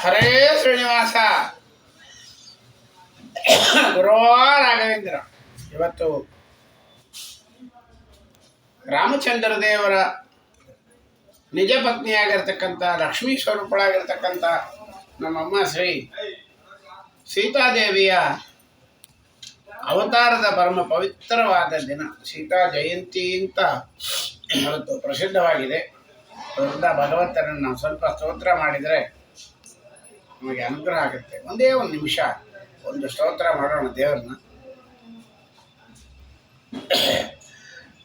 ಹರೇ ಶ್ರೀನಿವಾಸ. ಗುರೋ ರಾಘವೇಂದ್ರ. ಇವತ್ತು ರಾಮಚಂದ್ರ ದೇವರ ನಿಜ ಪತ್ನಿಯಾಗಿರ್ತಕ್ಕಂಥ ಲಕ್ಷ್ಮೀ ಸ್ವರೂಪಳಾಗಿರ್ತಕ್ಕಂಥ ನಮ್ಮಮ್ಮ ಶ್ರೀ ಸೀತಾದೇವಿಯ ಅವತಾರದ ಪರಮ ಪವಿತ್ರವಾದ ದಿನ. ಸೀತಾ ಜಯಂತಿ ಅಂತ ಇವತ್ತು ಪ್ರಸಿದ್ಧವಾಗಿದೆ. ಅದರಿಂದ ಭಗವಂತನನ್ನು ನಾವು ಸ್ವಲ್ಪ ಸ್ತೋತ್ರ ಮಾಡಿದರೆ ನಮಗೆ ಅನುಗ್ರಹ ಆಗುತ್ತೆ. ಒಂದೇ ಒಂದು ನಿಮಿಷ ಒಂದು ಸ್ತೋತ್ರ ಮಾಡೋಣ ದೇವರನ್ನ.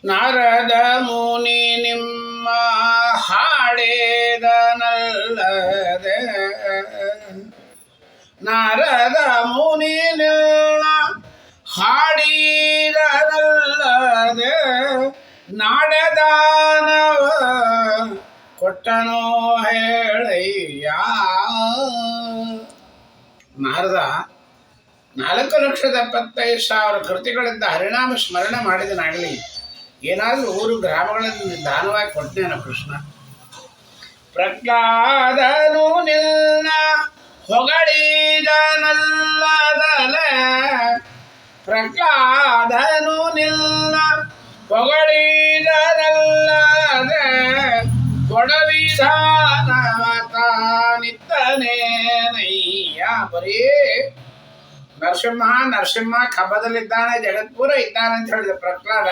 ನಾರದ ಮುನಿ ನಿಮ್ಮ ಹಾಡೇದನಲ್ಲದೆ, ನಾರದ ಮುನಿ ನಿಮ್ಮ ಹಾಡಿದನಲ್ಲದೆ, ನಾಡದಾನವ ಕೊಟ್ಟನೋ ಹೇಳಯ್ಯ. ನಾರದ 4,75,000 ಕೃತಿಗಳಿಂದ ಹರಿನಾಮ ಸ್ಮರಣೆ ಮಾಡಿದನಾಗಲಿ ಏನಾದರೂ ಊರು ಗ್ರಾಮಗಳಲ್ಲಿ ದಾನವಾಗಿ ಕೊಟ್ಟನೇನೋ ಕೃಷ್ಣ. ಪ್ರಹ್ಲಾದನು ನಿನ್ನ ಹೊಗಳಿದನಲ್ಲದಲೆ, ಪ್ರಹ್ಲಾದನು ನಿನ್ನ ಹೊಗಳಿದನಲ್ಲದೆ, ಕೊಡವಿಧಾನವತಾನಿತ್ತನೇನಯ್ಯ. ಬರೀ ನರಸಿಂಹ ನರಸಿಂಹ ಖಬ್ಬದಲ್ಲಿದ್ದಾನೆ, ಜಗತ್ಪೂರ ಇದ್ದಾನೆ ಅಂತ ಹೇಳಿದ ಪ್ರಹ್ಲಾದ.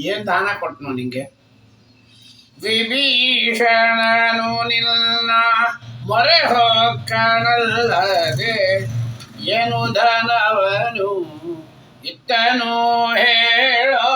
ಏನು ದಾನ ಕೊಟ್ಟನು ನಿಂಗೆ? ವಿಭೀಷಣನು ನಿನ್ನ ಮೊರೆ ಹೊಕ್ಕನಲ್ಲದೆ, ಏನು ಧನವನು ಇತ್ತನು ಹೇಳೋ